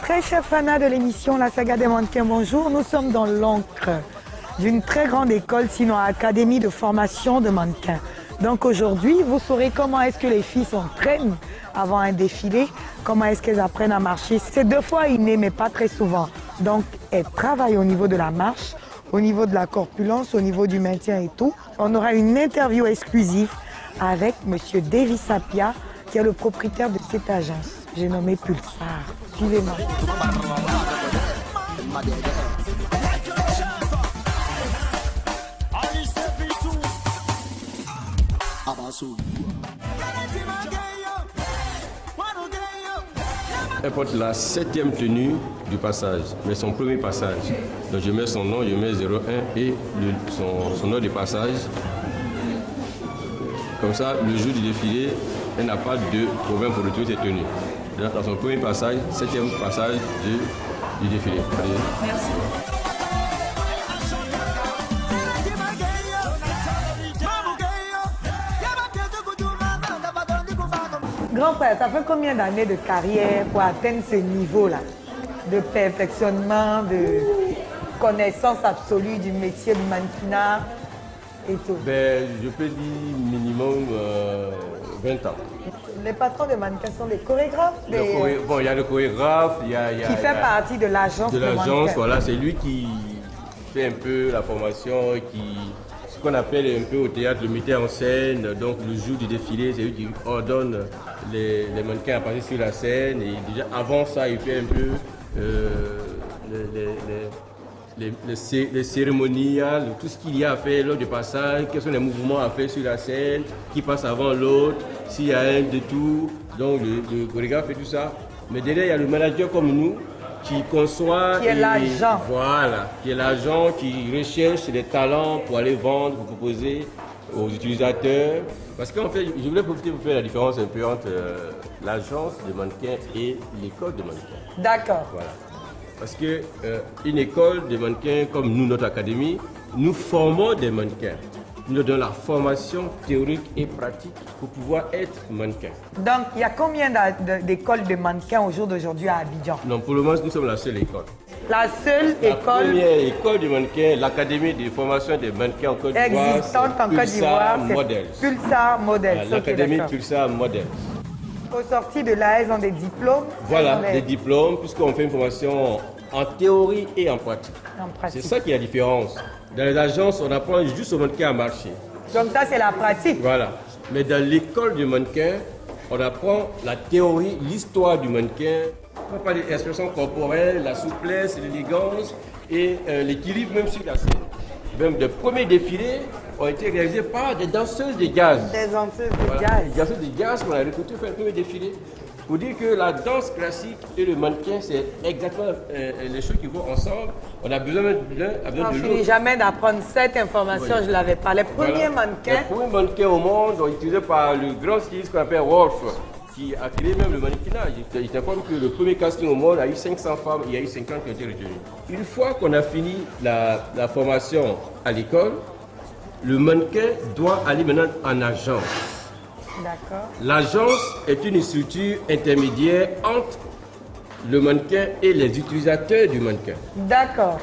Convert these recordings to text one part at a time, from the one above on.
Très chère Fana de l'émission La Saga des Mannequins, bonjour. Nous sommes dans l'encre d'une très grande école, sinon académie de formation de mannequins. Donc aujourd'hui, vous saurez comment est-ce que les filles s'entraînent avant un défilé, comment est-ce qu'elles apprennent à marcher. C'est 2 fois inné, mais pas très souvent. Donc elles travaillent au niveau de la marche, au niveau de la corpulence, au niveau du maintien et tout. On aura une interview exclusive avec Monsieur Davy Sapia, qui est le propriétaire de cette agence. J'ai nommé Pulsar. Suivez-moi. Elle porte la 7e tenue du passage, mais son premier passage. Donc je mets son nom, je mets 01 et son nom de passage. Comme ça, le jour du défilé, elle n'a pas de problème pour retrouver ses tenues. Dans son premier passage, 7e passage du défilé. Allez. Merci. Grand frère, ça fait combien d'années de carrière pour atteindre ce niveau-là de perfectionnement, de connaissance absolue du métier du mannequinat et tout? Ben, je peux dire minimum 20 ans. Les patrons de mannequins sont des chorégraphes? Bon, il y a le chorégraphe, il y a qui fait partie de l'agence de l'agence, voilà, c'est lui qui fait un peu la formation, ce qu'on appelle un peu au théâtre le metteur en scène. Donc le jour du défilé, c'est lui qui ordonne les mannequins à passer sur la scène. Et déjà avant ça, il fait un peu les cérémoniales, tout ce qu'il y a à faire lors du passage, quels sont les mouvements à faire sur la scène, qui passe avant l'autre, s'il y a un détour, donc le chorégraphe fait tout ça. Mais derrière, il y a le manager comme nous qui conçoit... Qui est l'agent. Voilà, qui est l'agent qui recherche les talents pour aller vendre, pour proposer aux utilisateurs. Parce qu'en fait, je voulais profiter pour faire la différence un peu entre l'agence de mannequins et l'école de mannequins. D'accord. Voilà. Parce qu'une école de mannequins comme nous, notre académie, nous formons des mannequins. Nous donnons la formation théorique et pratique pour pouvoir être mannequin. Donc, il y a combien d'écoles de mannequins au jour d'aujourd'hui à Abidjan? Non, pour le moment, nous sommes la seule école. La seule école? La première école de mannequins, l'académie de formation des mannequins en Côte d'Ivoire. Existante en Côte d'Ivoire, c'est Pulsar Models. L'académie Pulsar Models. Au sorti de là, elles ont des diplômes? Voilà, des diplômes, puisqu'on fait une formation en théorie et en pratique. C'est ça qui est la différence. Dans les agences, on apprend juste au mannequin à marcher. Donc ça, c'est la pratique? Voilà. Mais dans l'école du mannequin, on apprend la théorie, l'histoire du mannequin. On parle de l'expression corporelle, la souplesse, l'élégance et l'équilibre même sur la scène. Même de premiers défilés ont été réalisés par des danseuses de jazz. Des danseuses de voilà, jazz. Des danseuses de jazz qu'on a recruté pour faire le premier défilé. Pour dire que la danse classique et le mannequin, c'est exactement les choses qui vont ensemble. On a besoin de l'un, a besoin de l'autre. Je ne finis jamais d'apprendre cette information, oui. Je ne l'avais pas. Les premiers mannequins... Les premiers mannequins au monde ont été utilisés par le grand styliste qu'on appelle Wolf, qui a créé même le mannequinat. Il t'informe que le premier casting au monde a eu 500 femmes, il y a eu 50 qui ont été retenues. Une fois qu'on a fini la formation à l'école, le mannequin doit aller maintenant en agence. D'accord. L'agence est une structure intermédiaire entre le mannequin et les utilisateurs du mannequin. D'accord.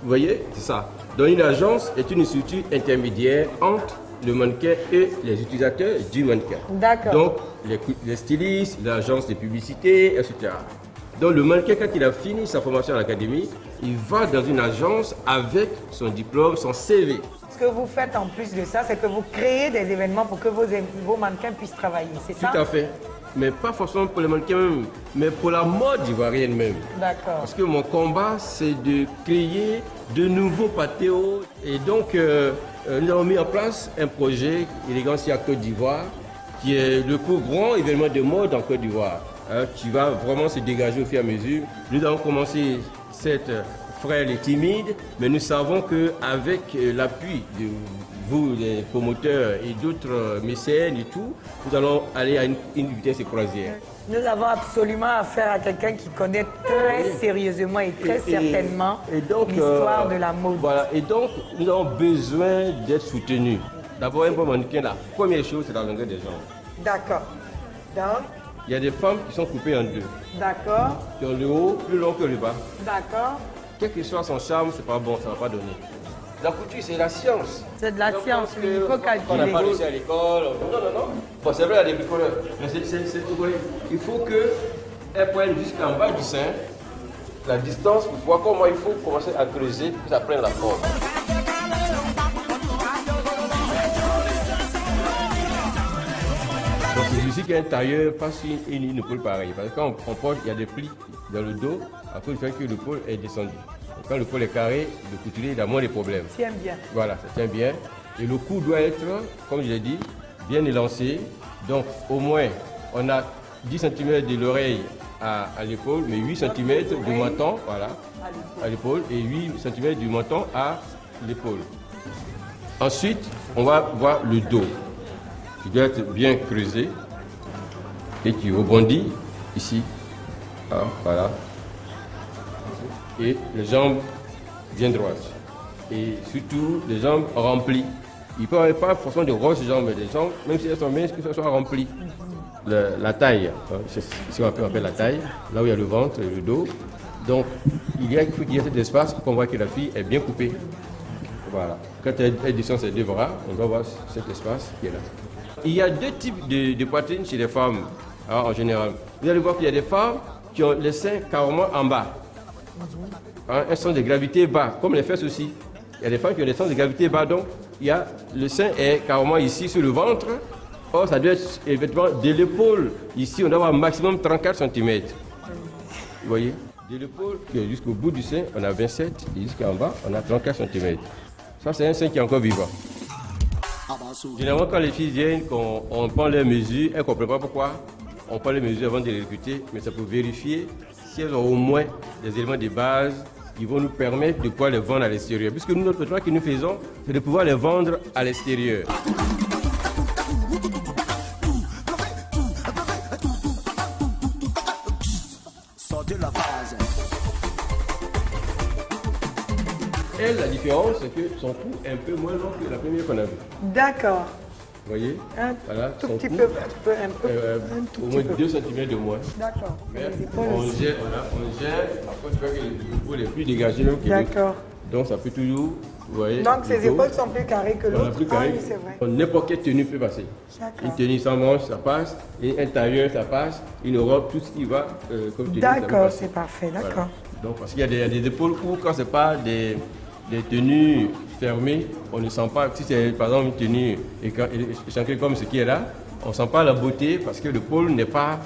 Vous voyez, c'est ça. Donc une agence est une structure intermédiaire entre le mannequin et les utilisateurs du mannequin. D'accord. Donc les stylistes, l'agence de publicité, etc. Donc le mannequin, quand il a fini sa formation à l'académie, il va dans une agence avec son diplôme, son CV. Ce que vous faites en plus de ça, c'est que vous créez des événements pour que vos mannequins puissent travailler, c'est ça? Tout à fait. Mais pas forcément pour les mannequins même, mais pour la mode ivoirienne même. D'accord. Parce que mon combat, c'est de créer de nouveaux patéos. Et donc, nous avons mis en place un projet Elegancia Côte d'Ivoire, qui est le plus grand événement de mode en Côte d'Ivoire, qui va vraiment se dégager au fur et à mesure. Nous avons commencé cette frêle et timide, mais nous savons qu'avec l'appui de vous, les promoteurs et d'autres mécènes et tout, nous allons aller à une vitesse croisière. Nous avons absolument affaire à quelqu'un qui connaît très sérieusement et très certainement l'histoire de la mode. Voilà, et donc nous avons besoin d'être soutenus. D'abord, un bon mannequin, la première chose, c'est la longueur des jambes. D'accord. Donc, il y a des femmes qui sont coupées en deux. d'accord, Qui ont le haut plus long que le bas. d'accord. Quel que soit son charme, c'est pas bon, ça va pas donner. La couture, c'est la science. C'est de la Donc, science, parce oui, il que faut On n'a calculer. pas réussi à l'école. Non, non, non. Bon, c'est vrai, il y a des bricoleurs. Mais vous voyez, il faut qu'elle prenne jusqu'en bas du sein la distance pour voir comment il faut commencer à creuser pour que ça prenne la forme. Donc c'est ici qu'un tailleur passe une épaule pareille. Parce que quand on porte, il y a des plis dans le dos à cause du fait que l'épaule est descendue. Et quand l'épaule est carrée, le couturier il a moins de problèmes. Tiens bien. Voilà, ça tient bien. Et le cou doit être, comme je l'ai dit, bien élancé. Donc au moins, on a 10 cm de l'oreille à l'épaule, mais 8 cm du menton, voilà, à l'épaule, et 8 cm du menton à l'épaule. Ensuite, on va voir le dos, qui doit être bien creusé et qui rebondit ici. Ah, voilà. Et les jambes bien droites. Et surtout, les jambes remplies. Il ne peut y avoir pas forcément de grosses jambes, mais des jambes, même si elles sont minces, que ce soit remplies. La taille, c'est ce qu'on appelle la taille, là où il y a le ventre et le dos. Donc, il faut qu'il y ait cet espace pour qu'on voit que la fille est bien coupée. Voilà. Quand elle descend ses deux bras, on doit voir cet espace qui est là. Il y a deux types de poitrine chez les femmes, en général. Vous allez voir qu'il y a des femmes qui ont les seins carrément en bas. Un sens de gravité bas, comme les fesses aussi. Il y a des femmes qui ont des sens de gravité bas, donc il y a, le sein est carrément ici sur le ventre. Or, ça doit être effectivement de l'épaule. Ici, on doit avoir un maximum 34 cm. Vous voyez? De l'épaule jusqu'au bout du sein, on a 27 et jusqu'en bas, on a 34 cm. Ça, c'est un sein qui est encore vivant. Généralement, quand les filles viennent, on prend leurs mesures, elles ne comprennent pas pourquoi on prend les mesures avant de les recruter, mais c'est pour vérifier si elles ont au moins des éléments de base qui vont nous permettre de pouvoir les vendre à l'extérieur. Puisque nous, notre travail que nous faisons, c'est de pouvoir les vendre à l'extérieur. Elle, la différence, c'est que son cou est un peu moins long que la première qu'on a vue. D'accord. Vous voyez? Voilà, tout petit cou, peu, un peu. au moins 2 cm de moins. D'accord. Mais on gère, après tu vois que l'épaule est plus dégagée même que l'autre. D'accord. Donc ça peut toujours, vous voyez. Donc ses épaules sont plus carrées que l'autre. Plus carrées. Ah oui, c'est vrai. N'importe quelle tenue peut passer. Une tenue sans manche, ça passe. Et un tailleur, ça passe. Une robe, tout ce qui va comme tenue, ça peut D'accord, passer. c'est parfait, d'accord. Voilà. Donc parce qu'il y a des épaules où quand c'est pas des tenues fermées, on ne sent pas, si c'est par exemple une tenue échancrée comme ce qui est là, on ne sent pas la beauté parce que le pôle n'est pas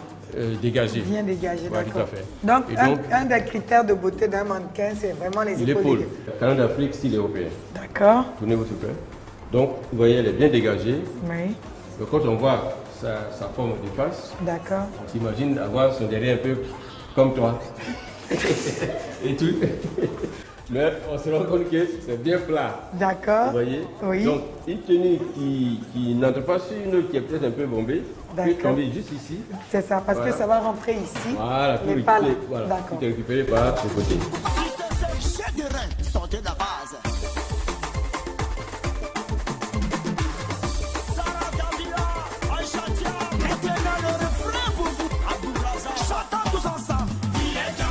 dégagé. Bien dégagé, voilà, d'accord. tout à fait. Donc, un des critères de beauté d'un mannequin, c'est vraiment les épaules. L'épaule, canon d'Afrique, style européen. D'accord. Tournez votre peu. Donc, vous voyez, elle est bien dégagée. Oui. Donc, quand on voit sa forme de face, d'accord. On s'imagine avoir son derrière un peu comme toi. Et tout. Mais on se rend compte que c'est bien plat. D'accord. Vous voyez? Oui. Donc, une tenue qui n'entre pas sur une autre qui est peut-être un peu bombée, peut tomber juste ici. C'est ça, parce que ça va rentrer ici. Voilà, tout est récupéré par ce côté.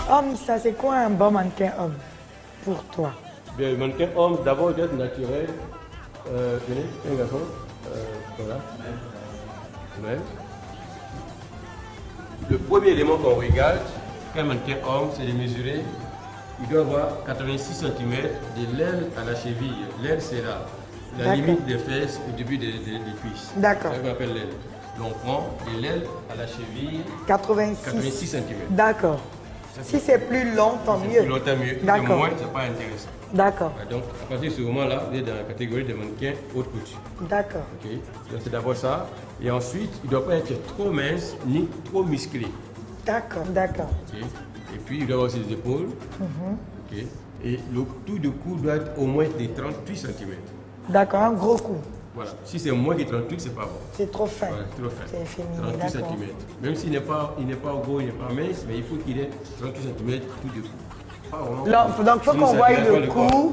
Homme, ça c'est quoi un bon mannequin homme pour toi? Bien, le mannequin homme, d'abord, il doit être naturel. Tenez, un garçon. Voilà. Ouais. Le premier élément qu'on regarde, qu'un mannequin homme, c'est de mesurer. Il doit avoir 86 cm de l'aile à la cheville. L'aile, c'est la limite des fesses au début des cuisses. D'accord. C'est ce qu'on appelle l'aile. Donc, on prend de l'aile à la cheville 86 cm. D'accord. Si c'est plus long, tant mieux. Plus long, tant mieux. Si c'est moins, c'est pas intéressant. D'accord. Donc, à partir de ce moment-là, vous êtes dans la catégorie des mannequins haute couture. D'accord. Ok. Donc, c'est d'abord ça. Et ensuite, il ne doit pas être trop mince ni trop musclé. D'accord. D'accord. Okay. Et puis, il doit avoir aussi les épaules. Ok. Et le tout du cou doit être au moins de 38 cm. D'accord, un gros coup. Voilà. Si c'est moins de 38, c'est pas bon. C'est trop fin. Voilà, trop fin. C'est féminin. 38 cm. Même s'il n'est pas gros, il n'est pas mince, mais il faut qu'il ait 38 cm tout du cou. Donc, il faut qu'on voie le cou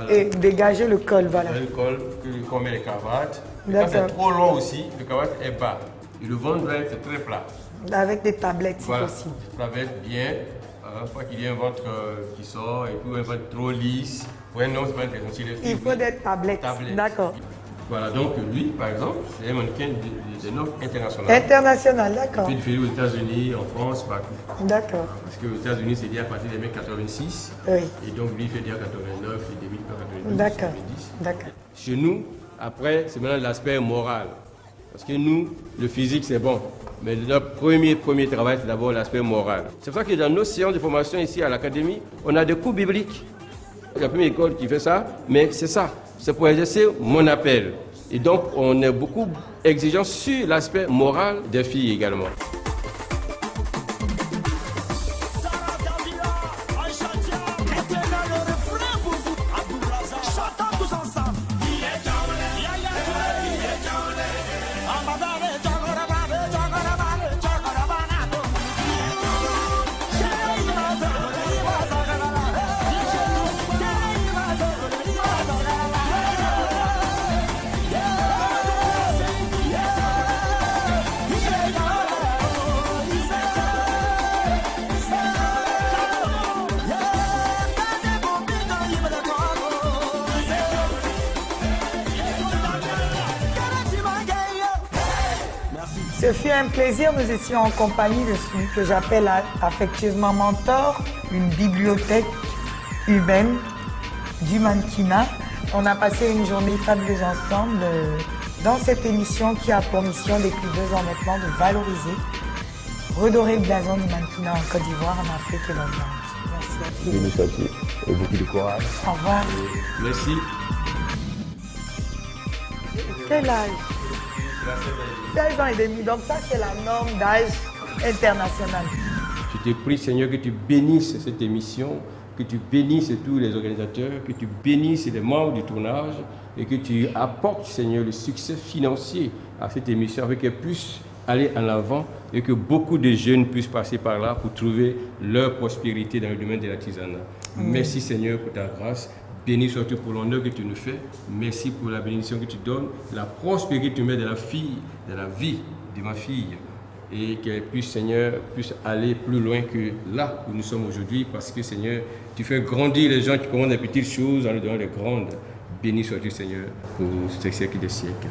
et dégager le col. Voilà. Le col, qu'on met les cravates. Quand c'est trop long aussi, le cravate est bas. Et le ventre doit être très plat. Avec des tablettes, si Voilà, possible. tablettes bien, pas qu'il y ait un ventre qui sort et puis un ventre trop lisse. Ouais, non, c'est pas intéressant. Il faut des tablettes. D'accord. Voilà, donc lui, par exemple, c'est un mannequin de normes internationales. International, d'accord. Il fait aux États-Unis, en France, partout. D'accord. Parce qu'aux États-Unis, c'est dit à partir des 86. Oui. Et donc lui, il fait déjà 89 et début 92. D'accord. 90. D'accord. Chez nous, après, c'est maintenant l'aspect moral. Parce que nous, le physique, c'est bon. Mais notre premier travail, c'est d'abord l'aspect moral. C'est pour ça que dans nos séances de formation ici à l'Académie, on a des cours bibliques. C'est la première école qui fait ça, mais c'est ça. C'est pour exercer mon appel. Et donc, on est beaucoup exigeant sur l'aspect moral des filles également. Ce fut un plaisir. Nous étions en compagnie de celui que j'appelle affectueusement mentor, une bibliothèque humaine du mannequinat. On a passé une journée fabuleuse ensemble dans cette émission qui a pour mission depuis 2 ans maintenant de valoriser, redorer le blason du mannequinat en Côte d'Ivoire, en Afrique et dans le monde. Merci à tous. L'initiative et beaucoup de courage. Au revoir. Merci. Quel âge? 16 ans et demi, donc ça c'est la norme d'âge internationale. Je te prie, Seigneur, que tu bénisses cette émission, que tu bénisses tous les organisateurs, que tu bénisses les membres du tournage et que tu apportes, Seigneur, le succès financier à cette émission afin qu'elle puisse aller en avant et que beaucoup de jeunes puissent passer par là pour trouver leur prospérité dans le domaine de l'artisanat. Merci, Seigneur, pour ta grâce. Béni sois-tu pour l'honneur que tu nous fais. Merci pour la bénédiction que tu donnes, la prospérité que tu mets dans la vie de ma fille. Et qu'elle puisse, Seigneur, puisse aller plus loin que là où nous sommes aujourd'hui. Parce que, Seigneur, tu fais grandir les gens qui commandent des petites choses en leur donnant les grandes. Béni sois-tu, Seigneur, pour ce siècle des siècles.